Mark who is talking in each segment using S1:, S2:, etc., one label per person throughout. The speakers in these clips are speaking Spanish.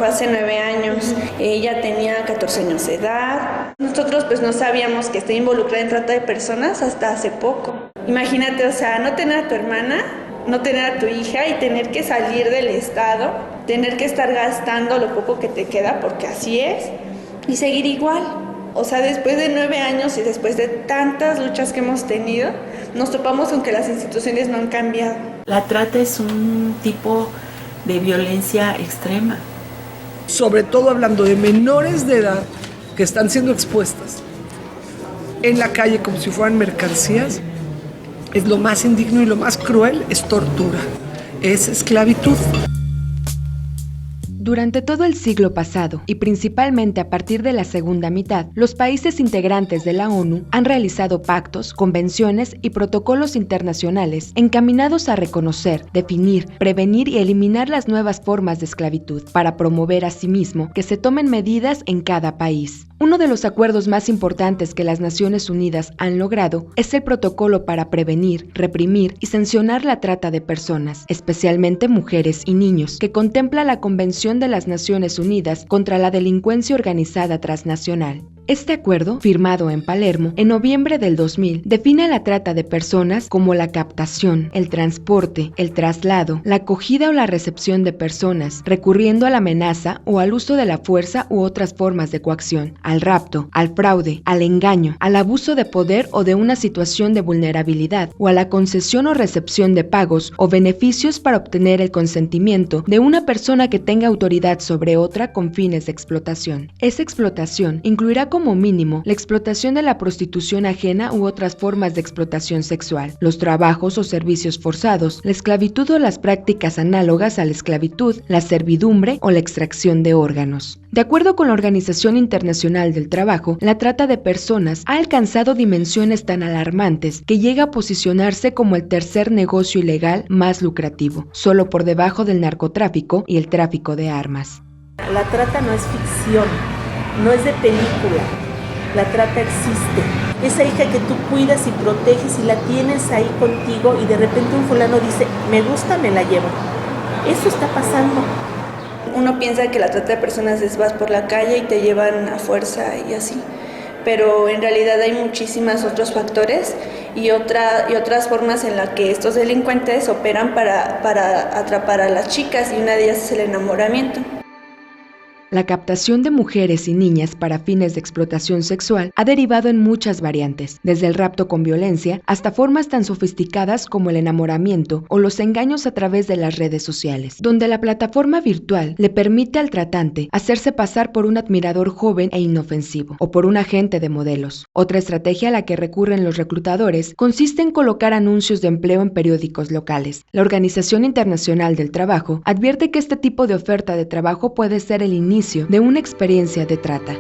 S1: Fue hace 9 años, ella tenía 14 años de edad. Nosotros pues no sabíamos que está involucrada en trata de personas hasta hace poco. Imagínate, o sea, no tener a tu hermana, no tener a tu hija y tener que salir del estado, tener que estar gastando lo poco que te queda, porque así es, y seguir igual. O sea, después de 9 años y después de tantas luchas que hemos tenido, nos topamos con que las instituciones no han cambiado.
S2: La trata es un tipo de violencia extrema.
S3: Sobre todo hablando de menores de edad que están siendo expuestas en la calle como si fueran mercancías, es lo más indigno y lo más cruel, es tortura, es esclavitud.
S4: Durante todo el siglo pasado, y principalmente a partir de la segunda mitad, los países integrantes de la ONU han realizado pactos, convenciones y protocolos internacionales encaminados a reconocer, definir, prevenir y eliminar las nuevas formas de esclavitud, para promover asimismo que se tomen medidas en cada país. Uno de los acuerdos más importantes que las Naciones Unidas han logrado es el protocolo para prevenir, reprimir y sancionar la trata de personas, especialmente mujeres y niños, que contempla la Convención de las Naciones Unidas contra la Delincuencia Organizada Transnacional. Este acuerdo, firmado en Palermo en noviembre del 2000, define la trata de personas como la captación, el transporte, el traslado, la acogida o la recepción de personas, recurriendo a la amenaza o al uso de la fuerza u otras formas de coacción, al rapto, al fraude, al engaño, al abuso de poder o de una situación de vulnerabilidad, o a la concesión o recepción de pagos o beneficios para obtener el consentimiento de una persona que tenga autoridad sobre otra con fines de explotación. Esa explotación incluirá como mínimo la explotación de la prostitución ajena u otras formas de explotación sexual, los trabajos o servicios forzados, la esclavitud o las prácticas análogas a la esclavitud, la servidumbre o la extracción de órganos. De acuerdo con la Organización Internacional del Trabajo, la trata de personas ha alcanzado dimensiones tan alarmantes que llega a posicionarse como el tercer negocio ilegal más lucrativo, solo por debajo del narcotráfico y el tráfico de armas.
S5: La trata no es ficción, no es de película, la trata existe. Esa hija que tú cuidas y proteges y la tienes ahí contigo y de repente un fulano dice, me gusta, me la llevo. Eso está pasando.
S1: Uno piensa que la trata de personas es vas por la calle y te llevan a fuerza y así, pero en realidad hay muchísimos otros factores y otras formas en las que estos delincuentes operan para atrapar a las chicas, y una de ellas es el enamoramiento.
S4: La captación de mujeres y niñas para fines de explotación sexual ha derivado en muchas variantes, desde el rapto con violencia hasta formas tan sofisticadas como el enamoramiento o los engaños a través de las redes sociales, donde la plataforma virtual le permite al tratante hacerse pasar por un admirador joven e inofensivo, o por un agente de modelos. Otra estrategia a la que recurren los reclutadores consiste en colocar anuncios de empleo en periódicos locales. La Organización Internacional del Trabajo advierte que este tipo de oferta de trabajo puede ser el inicio de una experiencia de trata.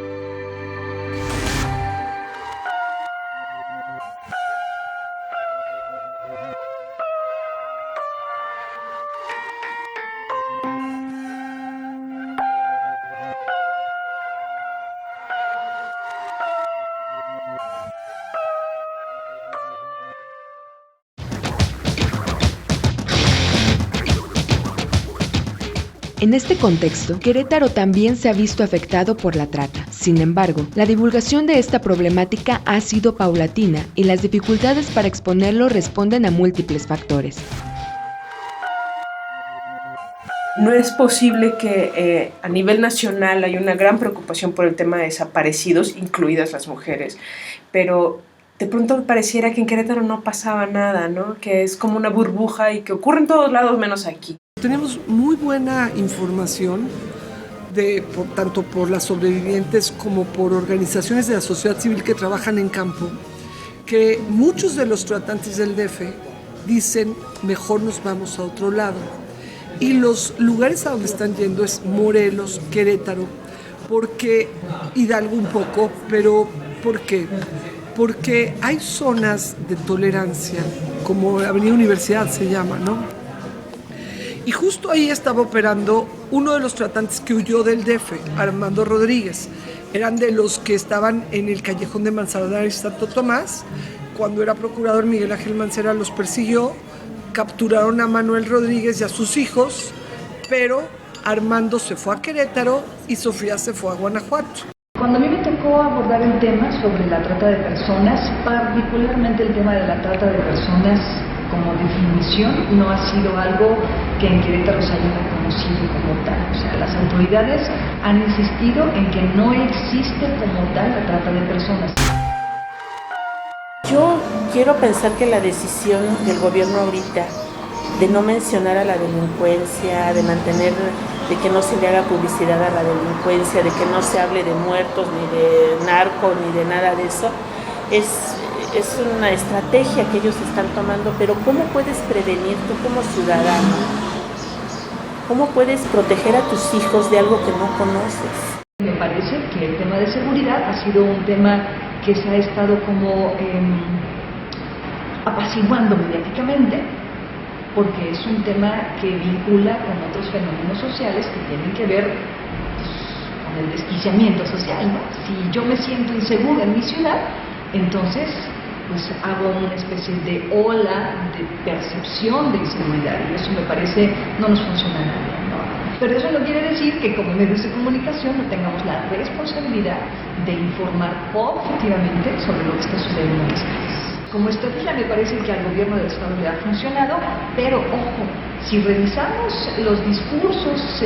S4: En este contexto, Querétaro también se ha visto afectado por la trata. Sin embargo, la divulgación de esta problemática ha sido paulatina y las dificultades para exponerlo responden a múltiples factores.
S6: No es posible que a nivel nacional haya una gran preocupación por el tema de desaparecidos, incluidas las mujeres, pero de pronto pareciera que en Querétaro no pasaba nada, ¿no? Que es como una burbuja y que ocurre en todos lados menos aquí.
S3: Tenemos muy buena información, tanto por las sobrevivientes como por organizaciones de la sociedad civil que trabajan en campo, que muchos de los tratantes del DF dicen, mejor nos vamos a otro lado. Y los lugares a donde están yendo es Morelos, Querétaro, porque Hidalgo un poco, pero ¿por qué? Porque hay zonas de tolerancia, como Avenida Universidad se llama, ¿no? Y justo ahí estaba operando uno de los tratantes que huyó del DF, Armando Rodríguez. Eran de los que estaban en el callejón de Manzanares y Santo Tomás. Cuando era procurador, Miguel Ángel Mancera los persiguió, capturaron a Manuel Rodríguez y a sus hijos, pero Armando se fue a Querétaro y Sofía se fue a Guanajuato.
S7: Cuando a mí me tocó abordar el tema sobre la trata de personas, particularmente el tema de la trata de personas como definición, no ha sido algo que en Querétaro se haya reconocido como tal. O sea, las autoridades han insistido en que no existe como tal la trata de personas.
S5: Yo quiero pensar que la decisión del gobierno ahorita de no mencionar a la delincuencia, de mantener, de que no se le haga publicidad a la delincuencia, de que no se hable de muertos, ni de narco, ni de nada de eso, es una estrategia que ellos están tomando, pero ¿cómo puedes prevenir tú como ciudadano? ¿Cómo puedes proteger a tus hijos de algo que no conoces?
S7: Me parece que el tema de seguridad ha sido un tema que se ha estado como apaciguando mediáticamente, porque es un tema que vincula con otros fenómenos sociales que tienen que ver con el desquiciamiento social, ¿no? Si yo me siento inseguro en mi ciudad, entonces pues hago una especie de ola de percepción de inseguridad, y eso me parece no nos funciona nada, ¿no? Pero eso no quiere decir que como medios de comunicación no tengamos la responsabilidad de informar objetivamente sobre lo que está sucediendo en las calles. Como estrategia me parece que al gobierno del Estado le ha funcionado, pero ojo, si revisamos los discursos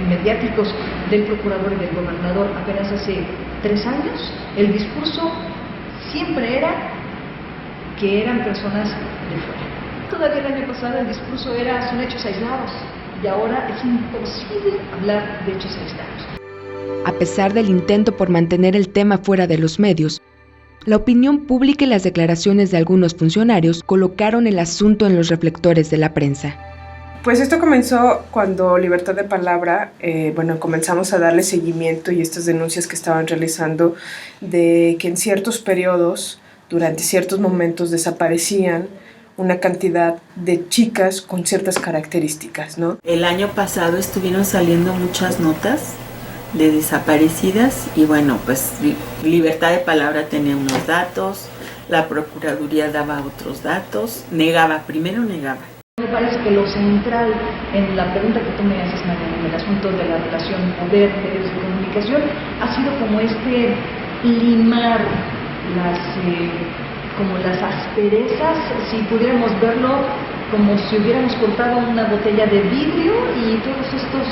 S7: mediáticos del procurador y del gobernador apenas hace 3 años, el discurso siempre era que eran personas de fuera. Todavía el año pasado el discurso era son hechos aislados, y ahora es imposible hablar de hechos aislados.
S4: A pesar del intento por mantener el tema fuera de los medios, la opinión pública y las declaraciones de algunos funcionarios colocaron el asunto en los reflectores de la prensa.
S6: Pues esto comenzó cuando Libertad de Palabra, comenzamos a darle seguimiento y estas denuncias que estaban realizando de que en ciertos periodos, durante ciertos momentos, desaparecían una cantidad de chicas con ciertas características, ¿no?
S2: El año pasado estuvieron saliendo muchas notas de desaparecidas y bueno, pues Libertad de Palabra tenía unos datos, la Procuraduría daba otros datos, primero negaba.
S7: Me parece que lo central en la pregunta que tú me haces, Mariana, en el asunto de la relación poder, medios de comunicación, ha sido como limar las asperezas, si pudiéramos verlo como si hubiéramos cortado una botella de vidrio y todos estos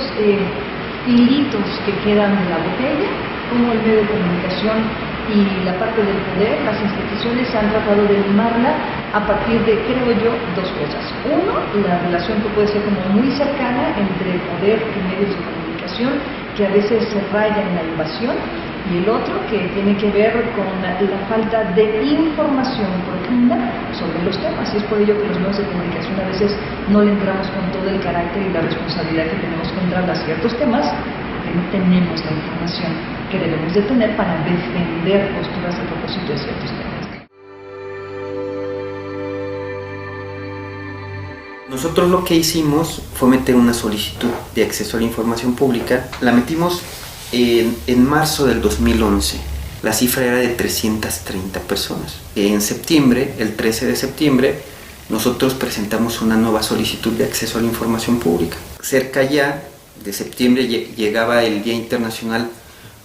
S7: hilitos que quedan de la botella, como el medio de comunicación y la parte del poder, las instituciones han tratado de limarla a partir de, creo yo, 2 cosas. Uno, la relación que puede ser como muy cercana entre poder y medios de comunicación, que a veces se raya en la invasión, y el otro que tiene que ver con la falta de información profunda sobre los temas, y es por ello que los medios de comunicación a veces no le entramos con todo el carácter y la responsabilidad que tenemos que entrar a ciertos temas, porque no tenemos la información que debemos de tener para defender posturas a propósito de ciertos temas.
S8: Nosotros lo que hicimos fue meter una solicitud de acceso a la información pública. La metimos en marzo del 2011. La cifra era de 330 personas. En septiembre, el 13 de septiembre, nosotros presentamos una nueva solicitud de acceso a la información pública. Cerca ya de septiembre llegaba el Día Internacional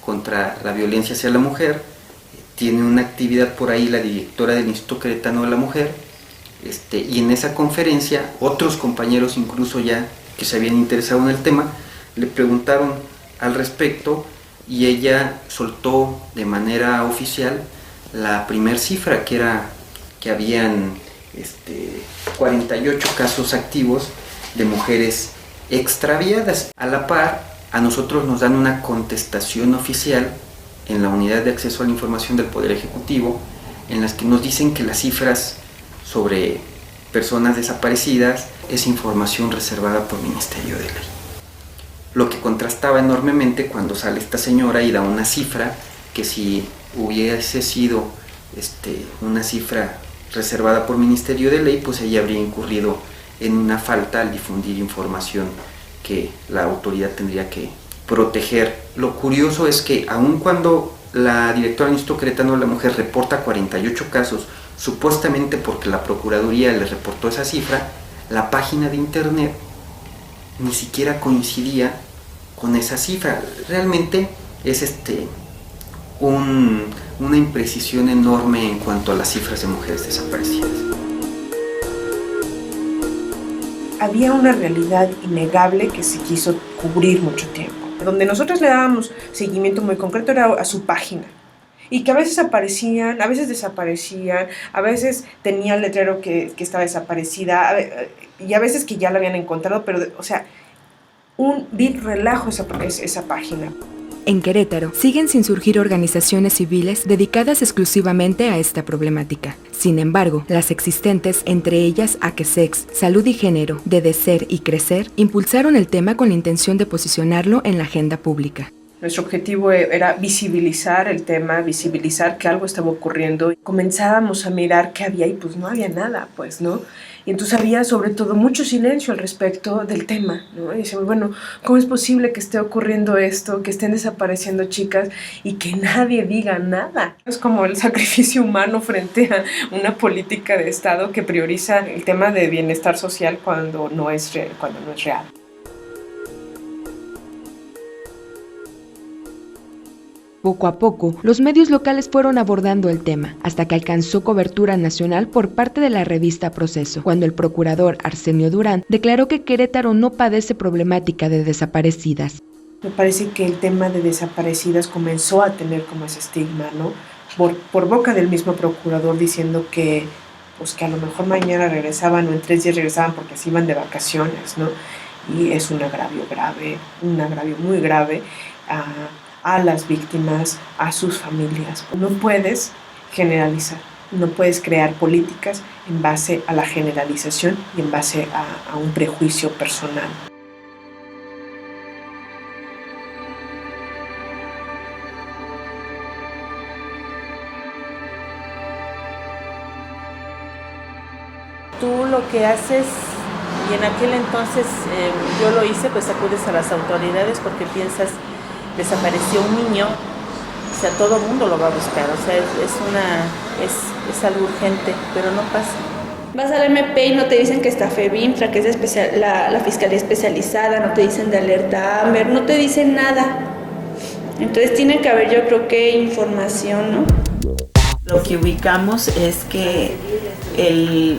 S8: contra la Violencia hacia la Mujer. Tiene una actividad por ahí la directora del Instituto Queretano de la Mujer, y en esa conferencia otros compañeros incluso ya que se habían interesado en el tema le preguntaron al respecto y ella soltó de manera oficial la primer cifra, que era que habían 48 casos activos de mujeres extraviadas. A la par, a nosotros nos dan una contestación oficial en la Unidad de Acceso a la Información del Poder Ejecutivo, en las que nos dicen que las cifras sobre personas desaparecidas es información reservada por Ministerio de Ley. Lo que contrastaba enormemente cuando sale esta señora y da una cifra que si hubiese sido una cifra reservada por Ministerio de Ley, pues ella habría incurrido en una falta al difundir información que la autoridad tendría que proteger. Lo curioso es que aun cuando la directora del Instituto Queretano de la Mujer reporta 48 casos, supuestamente porque la Procuraduría le reportó esa cifra, la página de internet ni siquiera coincidía con esa cifra. Realmente es una imprecisión enorme en cuanto a las cifras de mujeres desaparecidas.
S6: Había una realidad innegable que se quiso cubrir mucho tiempo. Donde nosotros le dábamos seguimiento muy concreto era a su página. Y que a veces aparecían, a veces desaparecían, a veces tenía el letrero que estaba desaparecida, y a veces que ya la habían encontrado, pero, o sea, un vil relajo esa página.
S4: En Querétaro siguen sin surgir organizaciones civiles dedicadas exclusivamente a esta problemática. Sin embargo, las existentes, entre ellas Aquesex, Salud y Género, DDCER y Crecer, impulsaron el tema con la intención de posicionarlo en la agenda pública.
S6: Nuestro objetivo era visibilizar el tema, visibilizar que algo estaba ocurriendo. Comenzábamos a mirar qué había y pues no había nada, pues, ¿no? Y entonces había sobre todo mucho silencio al respecto del tema, ¿no? Y decíamos, bueno, ¿cómo es posible que esté ocurriendo esto, que estén desapareciendo chicas y que nadie diga nada? Es como el sacrificio humano frente a una política de Estado que prioriza el tema de bienestar social cuando no es real.
S4: Poco a poco, los medios locales fueron abordando el tema, hasta que alcanzó cobertura nacional por parte de la revista Proceso, cuando el procurador Arsenio Durán declaró que Querétaro no padece problemática de desaparecidas.
S6: Me parece que el tema de desaparecidas comenzó a tener como ese estigma, ¿no? Por boca del mismo procurador diciendo que, pues, que a lo mejor mañana regresaban o en 3 días regresaban porque se iban de vacaciones, ¿no? Y es un agravio grave, un agravio muy grave a las víctimas, a sus familias. No puedes generalizar, no puedes crear políticas en base a la generalización y en base a un prejuicio personal.
S5: Tú lo que haces, y en aquel entonces yo lo hice, pues acudes a las autoridades porque piensas, desapareció un niño, o sea, todo el mundo lo va a buscar, o sea, es algo urgente, pero no pasa.
S1: Vas al MP y no te dicen que está FEBIMFRA, que es la Fiscalía Especializada, no te dicen de alerta AMBER, no te dicen nada. Entonces tiene que haber, yo creo que, información, ¿no?
S2: Lo que ubicamos es que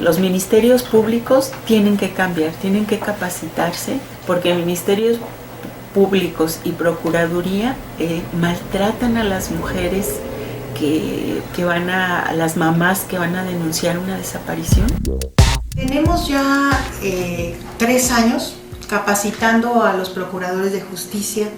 S2: los ministerios públicos tienen que cambiar, tienen que capacitarse, porque ministerios públicos y procuraduría maltratan a las mujeres que van a las mamás que van a denunciar una desaparición.
S9: Tenemos ya 3 años capacitando a los procuradores de justicia.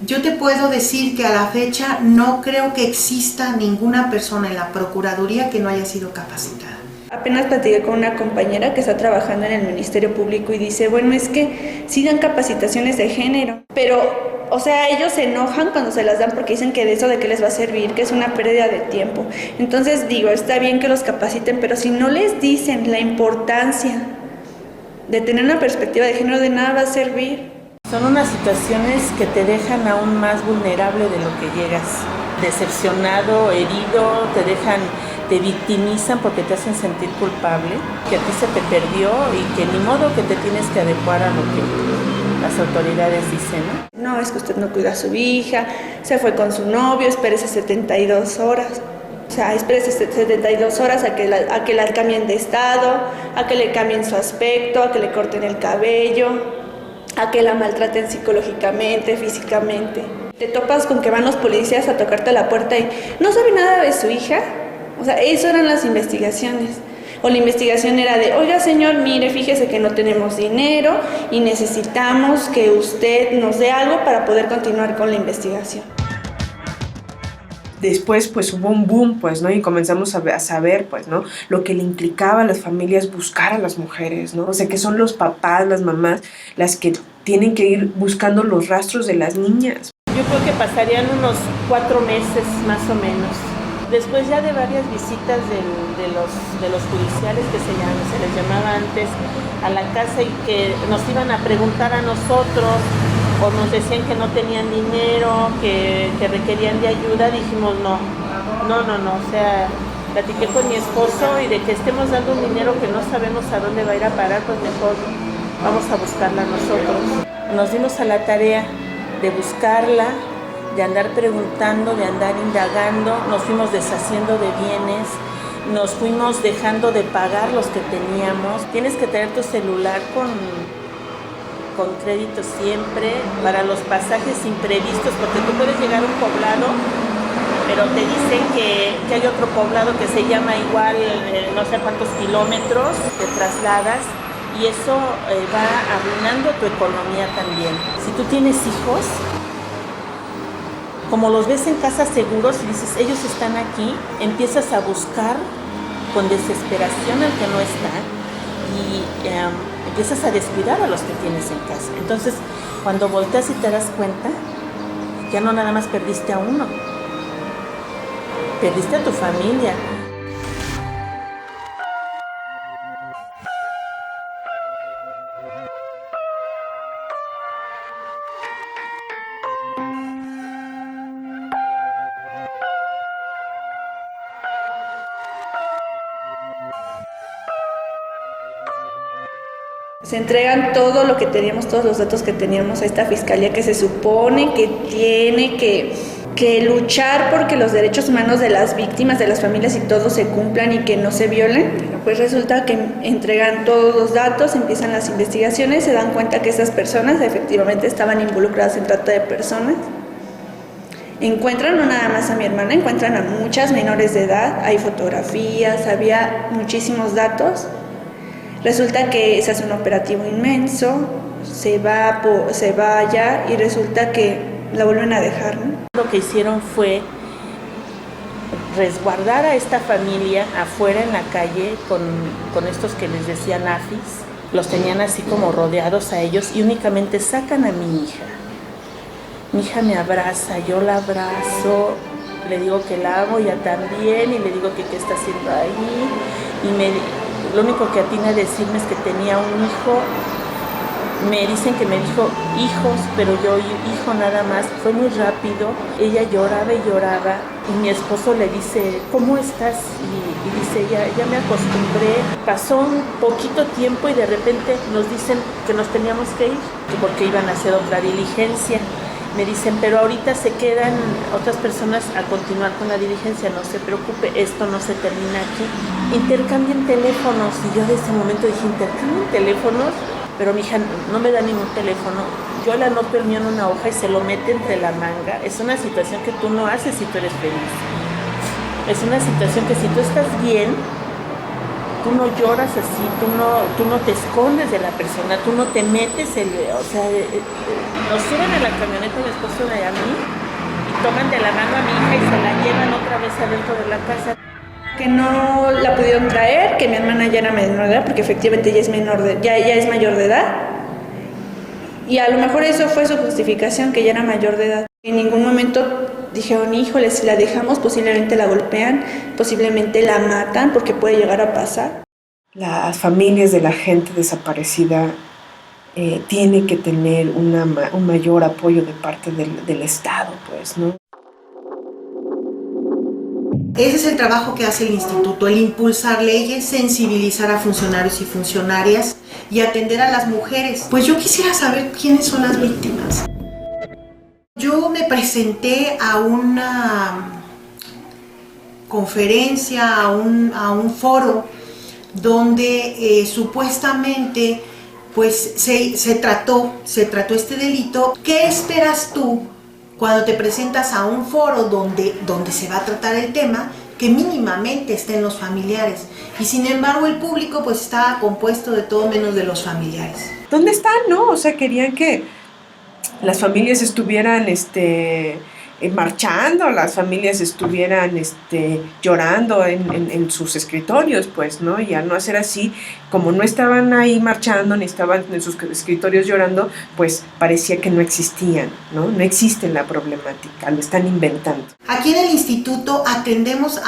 S9: Yo te puedo decir que a la fecha no creo que exista ninguna persona en la procuraduría que no haya sido capacitada.
S1: Apenas platiqué con una compañera que está trabajando en el Ministerio Público y dice, bueno, es que sí dan capacitaciones de género, pero, o sea, ellos se enojan cuando se las dan porque dicen que de eso de qué les va a servir, que es una pérdida de tiempo. Entonces digo, está bien que los capaciten, pero si no les dicen la importancia de tener una perspectiva de género, de nada va a servir.
S5: Son unas situaciones que te dejan aún más vulnerable de lo que llegas. Decepcionado, herido, te victimizan porque te hacen sentir culpable, que a ti se te perdió y que ni modo que te tienes que adecuar a lo que las autoridades dicen, ¿no?
S1: No, es que usted no cuida a su hija, se fue con su novio, espérese 72 horas. O sea, espérese 72 horas a que la cambien de estado, a que le cambien su aspecto, a que le corten el cabello, a que la maltraten psicológicamente, físicamente. Te topas con que van los policías a tocarte la puerta y no sabe nada de su hija. O sea, eso eran las investigaciones. O la investigación era de, oiga señor, mire, fíjese que no tenemos dinero y necesitamos que usted nos dé algo para poder continuar con la investigación.
S6: Después, pues, hubo un boom, pues, ¿no? Y comenzamos a saber, pues, ¿no? Lo que le implicaba a las familias buscar a las mujeres, ¿no? O sea, que son los papás, las mamás, las que tienen que ir buscando los rastros de las niñas.
S5: Yo creo que pasarían unos 4 meses, más o menos. Después ya de varias visitas de los judiciales que se les llamaba antes a la casa y que nos iban a preguntar a nosotros o nos decían que no tenían dinero, que requerían de ayuda, dijimos no, o sea, platiqué con mi esposo y de que estemos dando un dinero que no sabemos a dónde va a ir a parar, pues mejor vamos a buscarla nosotros. Nos dimos a la tarea de buscarla, de andar preguntando, de andar indagando. Nos fuimos deshaciendo de bienes, nos fuimos dejando de pagar los que teníamos. Tienes que tener tu celular con crédito siempre para los pasajes imprevistos, porque tú puedes llegar a un poblado, pero te dicen que hay otro poblado que se llama igual, no sé cuántos kilómetros te trasladas, y eso va arruinando tu economía también. Si tú tienes hijos, como los ves en casas seguros y dices, ellos están aquí, empiezas a buscar con desesperación al que no está y empiezas a descuidar a los que tienes en casa. Entonces, cuando volteas y te das cuenta, ya no nada más perdiste a uno, perdiste a tu familia.
S1: Se entregan todo lo que teníamos, todos los datos que teníamos a esta fiscalía que se supone que tiene que luchar porque los derechos humanos de las víctimas, de las familias y todo se cumplan y que no se violen. Pues resulta que entregan todos los datos, empiezan las investigaciones, se dan cuenta que esas personas efectivamente estaban involucradas en trata de personas. Encuentran no nada más a mi hermana, encuentran a muchas menores de edad, hay fotografías, había muchísimos datos. Resulta que se hace un operativo inmenso, se va allá y resulta que la vuelven a dejar, ¿no?
S5: Lo que hicieron fue resguardar a esta familia afuera en la calle con estos que les decían AFIS. Los tenían así como rodeados a ellos y únicamente sacan a mi hija. Mi hija me abraza, yo la abrazo, le digo que la amo ya también y le digo que qué está haciendo ahí y lo único que atina a decirme es que tenía un hijo. Me dicen que me dijo hijos, pero yo hijo nada más. Fue muy rápido. Ella lloraba y lloraba. Y mi esposo le dice, ¿cómo estás? Y dice, ya me acostumbré. Pasó un poquito tiempo y de repente nos dicen que nos teníamos que ir, porque iban a hacer otra diligencia. Me dicen, pero ahorita se quedan otras personas a continuar con la diligencia, no se preocupe, esto no se termina aquí. Intercambien teléfonos. Y yo de ese momento dije, ¿intercambien teléfonos? Pero mi hija no me da ningún teléfono. Yo le anoto el mío en una hoja y se lo mete entre la manga. Es una situación que tú no haces si tú eres feliz. Es una situación que si tú estás bien, tú no lloras así, tú no te escondes de la persona, tú no te metes, nos suben a la camioneta mi esposo y a mí y toman de la mano a mi hija y se la llevan otra vez adentro de la casa.
S1: Que no la pudieron traer, que mi hermana ya era menor de edad, porque efectivamente ya es mayor de edad. Y a lo mejor eso fue su justificación, que ya era mayor de edad. En ningún momento dijeron, híjole, si la dejamos posiblemente la golpean, posiblemente la matan, porque puede llegar a pasar.
S6: Las familias de la gente desaparecida tienen que tener un mayor apoyo de parte del Estado, pues, ¿no?
S9: Ese es el trabajo que hace el instituto, el impulsar leyes, sensibilizar a funcionarios y funcionarias y atender a las mujeres. Pues yo quisiera saber quiénes son las víctimas. Yo me presenté a una conferencia, a un foro donde supuestamente pues se trató este delito. ¿Qué esperas tú cuando te presentas a un foro donde se va a tratar el tema, que mínimamente estén los familiares? Y sin embargo el público pues estaba compuesto de todo menos de los familiares.
S6: ¿Dónde están, no? O sea, querían que las familias estuvieran marchando, las familias estuvieran llorando en sus escritorios, pues, ¿no? Y al no hacer así, como no estaban ahí marchando ni estaban en sus escritorios llorando, pues parecía que no existían, ¿no? No existe la problemática, lo están inventando.
S9: Aquí en el instituto atendemos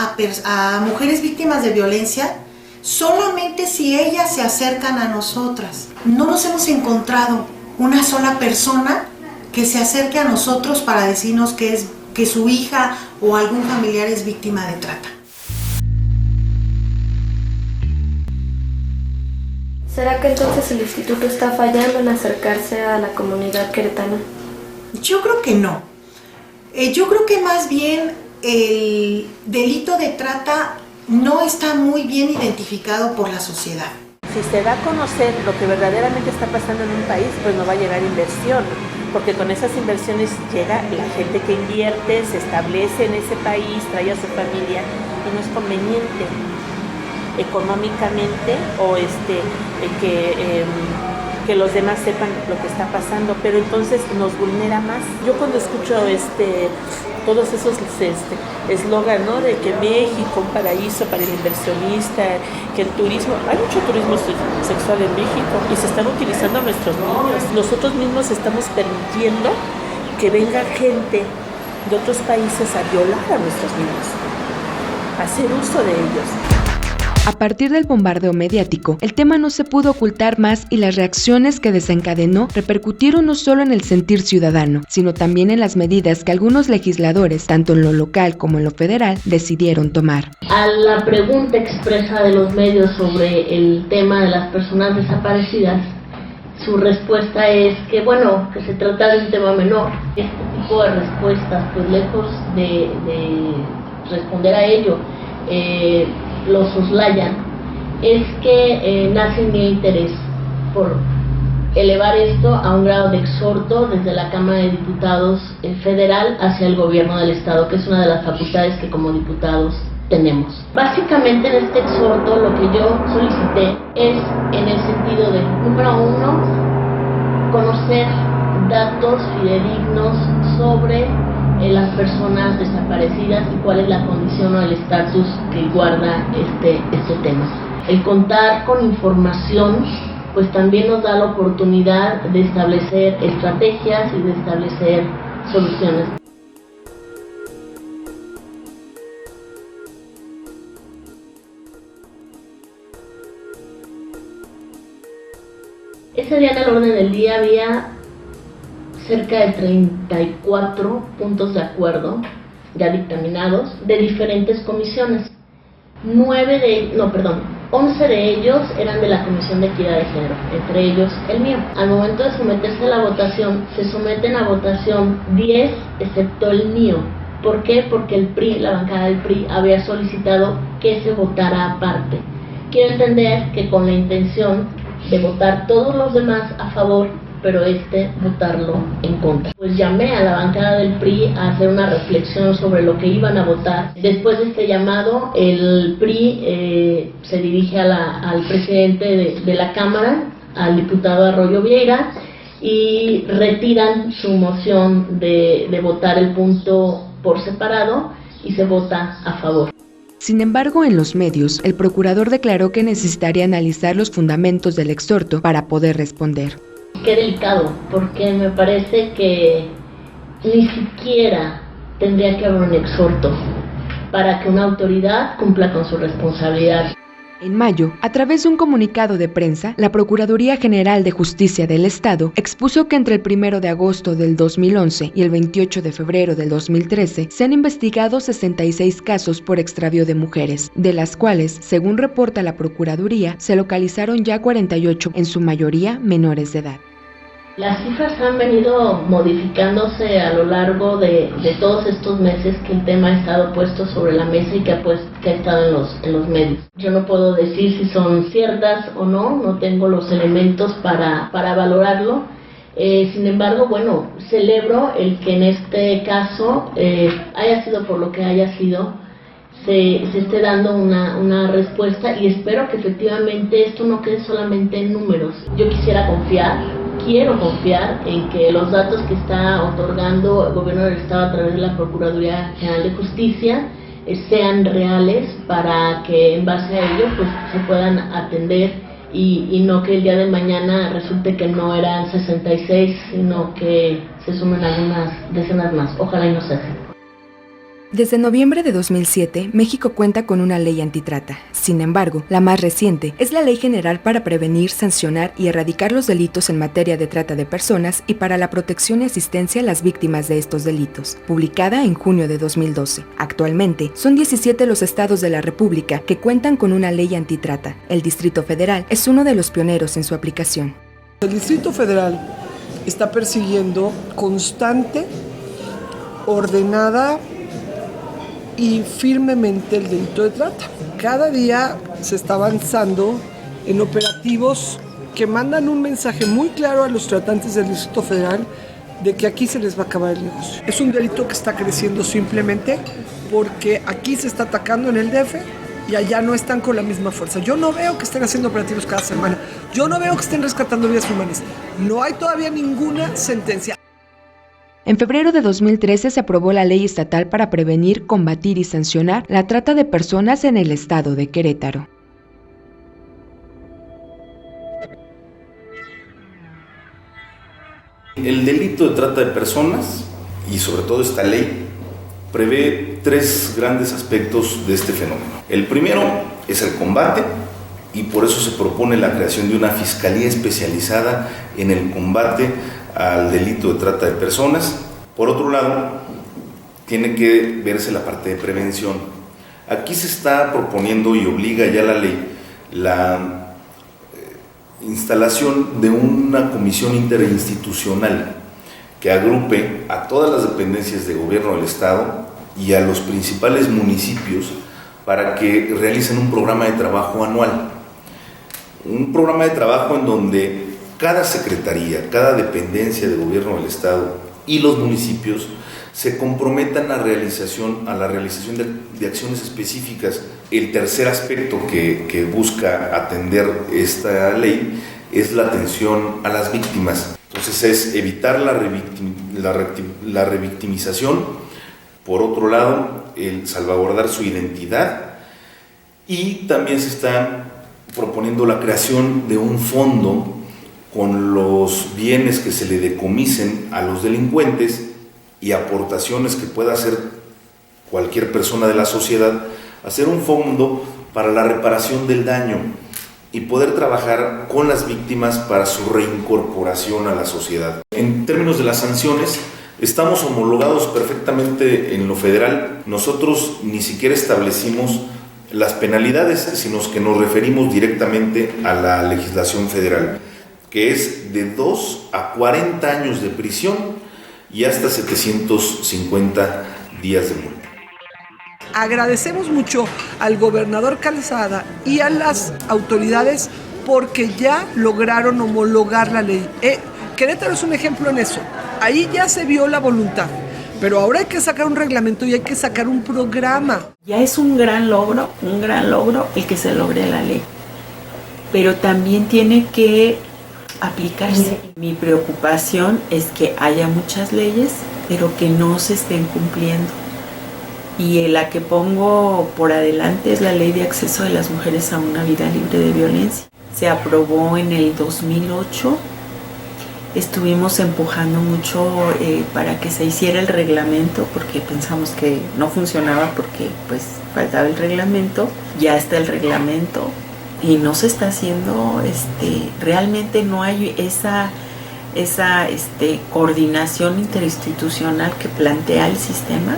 S9: a mujeres víctimas de violencia solamente si ellas se acercan a nosotras. No nos hemos encontrado una sola persona que se acerque a nosotros para decirnos que su hija o algún familiar es víctima de trata.
S10: ¿Será que entonces el instituto está fallando en acercarse a la comunidad queretana?
S9: Yo creo que no. Yo creo que más bien el delito de trata no está muy bien identificado por la sociedad.
S5: Si se da a conocer lo que verdaderamente está pasando en un país, pues no va a llegar inversión, porque con esas inversiones llega la gente que invierte, se establece en ese país, trae a su familia y no es conveniente económicamente o que los demás sepan lo que está pasando, pero entonces nos vulnera más. Yo cuando escucho todos esos eslogan, ¿no? De que México, un paraíso para el inversionista, que el turismo, hay mucho turismo sexual en México y se están utilizando a nuestros niños. Nosotros mismos estamos permitiendo que venga gente de otros países a violar a nuestros niños, a hacer uso de ellos.
S4: A partir del bombardeo mediático, el tema no se pudo ocultar más y las reacciones que desencadenó repercutieron no solo en el sentir ciudadano, sino también en las medidas que algunos legisladores, tanto en lo local como en lo federal, decidieron tomar.
S10: A la pregunta expresa de los medios sobre el tema de las personas desaparecidas, su respuesta es que, bueno, que se trata de un tema menor. Este tipo de respuestas, pues lejos de responder a ello, lo soslayan, es que nace mi interés por elevar esto a un grado de exhorto desde la Cámara de Diputados federal hacia el gobierno del estado, que es una de las facultades que como diputados tenemos. Básicamente en este exhorto lo que yo solicité es en el sentido de, número uno, conocer datos fidedignos sobre las personas desaparecidas y cuál es la condición o el estatus que guarda este tema. El contar con información pues también nos da la oportunidad de establecer estrategias y de establecer soluciones. Ese día en el orden del día había cerca de 34 puntos de acuerdo ya dictaminados de diferentes comisiones. 11 de ellos eran de la Comisión de Equidad de Género, entre ellos el mío. Al momento de someterse a la votación, se someten a votación 10 excepto el mío. ¿Por qué? Porque el PRI, la bancada del PRI, había solicitado que se votara aparte. Quiero entender que con la intención de votar todos los demás a favor, pero votarlo en contra. Pues llamé a la bancada del PRI a hacer una reflexión sobre lo que iban a votar. Después de este llamado, el PRI se dirige al presidente de la Cámara, al diputado Arroyo Vieira, y retiran su moción de votar el punto por separado y se vota a favor.
S4: Sin embargo, en los medios, el procurador declaró que necesitaría analizar los fundamentos del exhorto para poder responder.
S10: Qué delicado, porque me parece que ni siquiera tendría que haber un exhorto para que una autoridad cumpla con su responsabilidad.
S4: En mayo, a través de un comunicado de prensa, la Procuraduría General de Justicia del Estado expuso que entre el 1 de agosto del 2011 y el 28 de febrero del 2013 se han investigado 66 casos por extravío de mujeres, de las cuales, según reporta la Procuraduría, se localizaron ya 48, en su mayoría menores de edad.
S10: Las cifras han venido modificándose a lo largo de todos estos meses que el tema ha estado puesto sobre la mesa y que ha estado en los medios. Yo no puedo decir si son ciertas o no tengo los elementos para valorarlo. Sin embargo, bueno, celebro el que en este caso, haya sido por lo que haya sido, se esté dando una respuesta y espero que efectivamente esto no quede solamente en números. Yo quiero confiar en que los datos que está otorgando el gobierno del estado a través de la Procuraduría General de Justicia sean reales para que en base a ello pues se puedan atender y no que el día de mañana resulte que no eran 66, sino que se sumen algunas decenas más. Ojalá y no se hagan.
S4: Desde noviembre de 2007, México cuenta con una ley antitrata. Sin embargo, la más reciente es la Ley General para prevenir, sancionar y erradicar los delitos en materia de trata de personas y para la protección y asistencia a las víctimas de estos delitos, publicada en junio de 2012. Actualmente, son 17 los estados de la República que cuentan con una ley antitrata. El Distrito Federal es uno de los pioneros en su aplicación.
S3: El Distrito Federal está persiguiendo constante, ordenada y firmemente el delito de trata. Cada día se está avanzando en operativos que mandan un mensaje muy claro a los tratantes del Distrito Federal de que aquí se les va a acabar el negocio. Es un delito que está creciendo simplemente porque aquí se está atacando en el DF y allá no están con la misma fuerza. Yo no veo que estén haciendo operativos cada semana. Yo no veo que estén rescatando vidas humanas. No hay todavía ninguna sentencia.
S4: En febrero de 2013 se aprobó la ley estatal para prevenir, combatir y sancionar la trata de personas en el estado de Querétaro.
S11: El delito de trata de personas, y sobre todo esta ley, prevé 3 grandes aspectos de este fenómeno. El primero es el combate, y por eso se propone la creación de una fiscalía especializada en el combate al delito de trata de personas. Por otro lado, tiene que verse la parte de prevención. Aquí se está proponiendo y obliga ya la ley la instalación de una comisión interinstitucional que agrupe a todas las dependencias de gobierno del Estado y a los principales municipios para que realicen un programa de trabajo anual. Un programa de trabajo en donde cada secretaría, cada dependencia de gobierno del Estado y los municipios se comprometan a la realización de acciones específicas. El tercer aspecto que busca atender esta ley es la atención a las víctimas. Entonces es evitar la revictimización, por otro lado, el salvaguardar su identidad, y también se está proponiendo la creación de un fondo con los bienes que se le decomisen a los delincuentes y aportaciones que pueda hacer cualquier persona de la sociedad, hacer un fondo para la reparación del daño y poder trabajar con las víctimas para su reincorporación a la sociedad. En términos de las sanciones, estamos homologados perfectamente en lo federal. Nosotros ni siquiera establecimos las penalidades, sino que nos referimos directamente a la legislación federal, que es de 2 a 40 años de prisión y hasta 750 días de multa.
S3: Agradecemos mucho al gobernador Calzada y a las autoridades porque ya lograron homologar la ley. Querétaro es un ejemplo en eso. Ahí ya se vio la voluntad. Pero ahora hay que sacar un reglamento y hay que sacar un programa.
S2: Ya es un gran logro el que se logre la ley. Pero también tiene que aplicarse. Mi preocupación es que haya muchas leyes, pero que no se estén cumpliendo. Y la que pongo por adelante es la Ley de Acceso de las Mujeres a una Vida Libre de Violencia. Se aprobó en el 2008. Estuvimos empujando mucho para que se hiciera el reglamento, porque pensamos que no funcionaba porque pues faltaba el reglamento. Ya está el reglamento y no se está haciendo, realmente no hay esa coordinación interinstitucional que plantea el sistema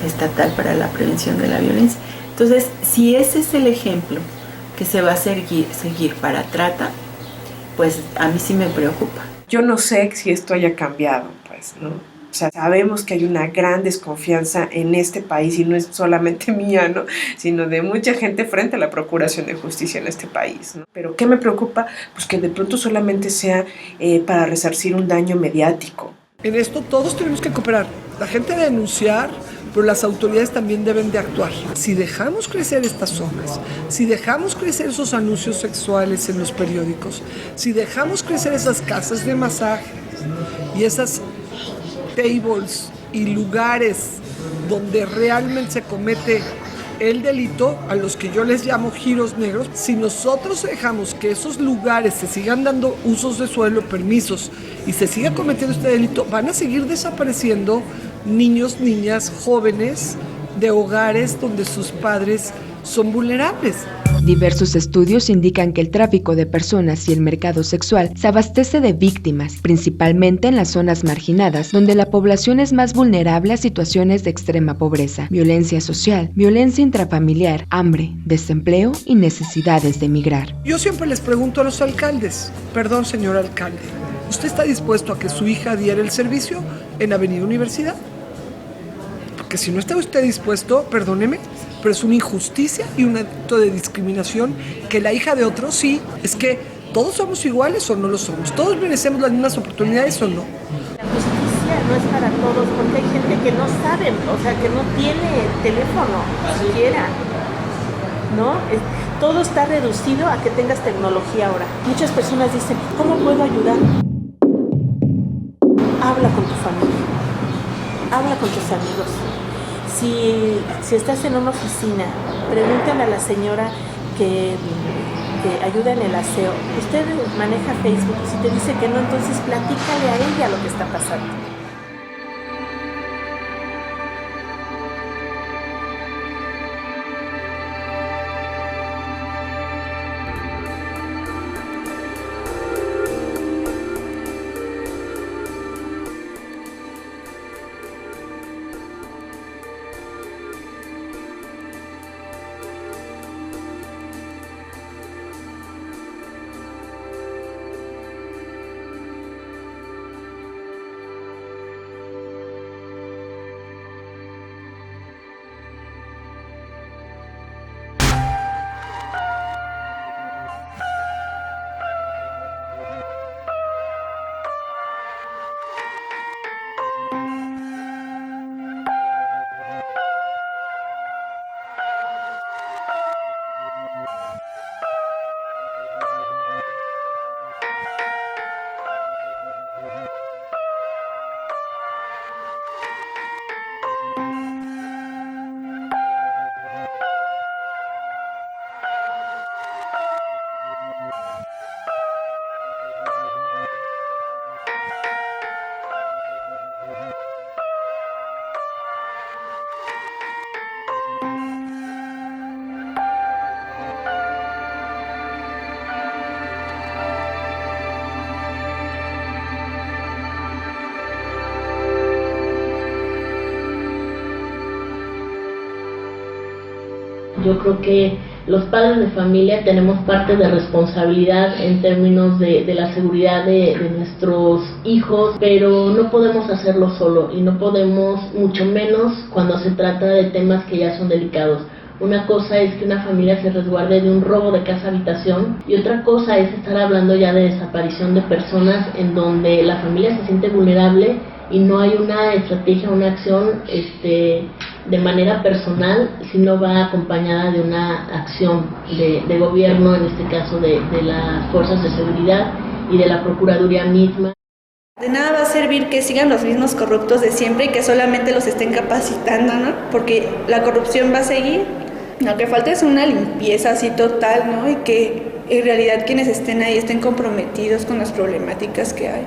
S2: estatal para la prevención de la violencia. Entonces, si ese es el ejemplo que se va a seguir para trata, pues a mí sí me preocupa.
S6: Yo no sé si esto haya cambiado, pues, ¿no? O sea, sabemos que hay una gran desconfianza en este país, y no es solamente mía, ¿no?, sino de mucha gente frente a la Procuración de Justicia en este país, ¿no? Pero ¿qué me preocupa? Pues que de pronto solamente sea para resarcir un daño mediático.
S3: En esto todos tenemos que cooperar. La gente debe denunciar, pero las autoridades también deben de actuar. Si dejamos crecer estas zonas, si dejamos crecer esos anuncios sexuales en los periódicos, si dejamos crecer esas casas de masaje y esas tables y lugares donde realmente se comete el delito, a los que yo les llamo giros negros, si nosotros dejamos que esos lugares se sigan dando usos de suelo, permisos, y se siga cometiendo este delito, van a seguir desapareciendo niños, niñas, jóvenes de hogares donde sus padres son vulnerables.
S4: Diversos estudios indican que el tráfico de personas y el mercado sexual se abastece de víctimas, principalmente en las zonas marginadas, donde la población es más vulnerable a situaciones de extrema pobreza, violencia social, violencia intrafamiliar, hambre, desempleo y necesidades de emigrar.
S3: Yo siempre les pregunto a los alcaldes, perdón, señor alcalde, ¿Usted está dispuesto a que su hija diera el servicio en Avenida Universidad? Porque si no está usted dispuesto, perdóneme, pero es una injusticia y un acto de discriminación que la hija de otro sí. Es que todos somos iguales o no lo somos, todos merecemos las mismas oportunidades o no.
S5: La justicia no es para todos porque hay gente que no sabe, o sea, que no tiene teléfono siquiera, ¿no? Todo está reducido a que tengas tecnología ahora. Muchas personas dicen, ¿cómo puedo ayudar? Habla con tu familia, habla con tus amigos. Si estás en una oficina, pregúntale a la señora que ayuda en el aseo. Usted maneja Facebook, si te dice que no, entonces platícale a ella lo que está pasando.
S10: Yo creo que los padres de familia tenemos parte de responsabilidad en términos de la seguridad de nuestros hijos, pero no podemos hacerlo solo y no podemos, mucho menos cuando se trata de temas que ya son delicados. Una cosa es que una familia se resguarde de un robo de casa-habitación y otra cosa es estar hablando ya de desaparición de personas en donde la familia se siente vulnerable y no hay una estrategia, una acción de manera personal, sino va acompañada de una acción de gobierno, en este caso de las fuerzas de seguridad y de la Procuraduría misma.
S1: De nada va a servir que sigan los mismos corruptos de siempre y que solamente los estén capacitando, ¿no? Porque la corrupción va a seguir. Lo que falta es una limpieza así total, ¿no? Y que en realidad quienes estén ahí estén comprometidos con las problemáticas que hay.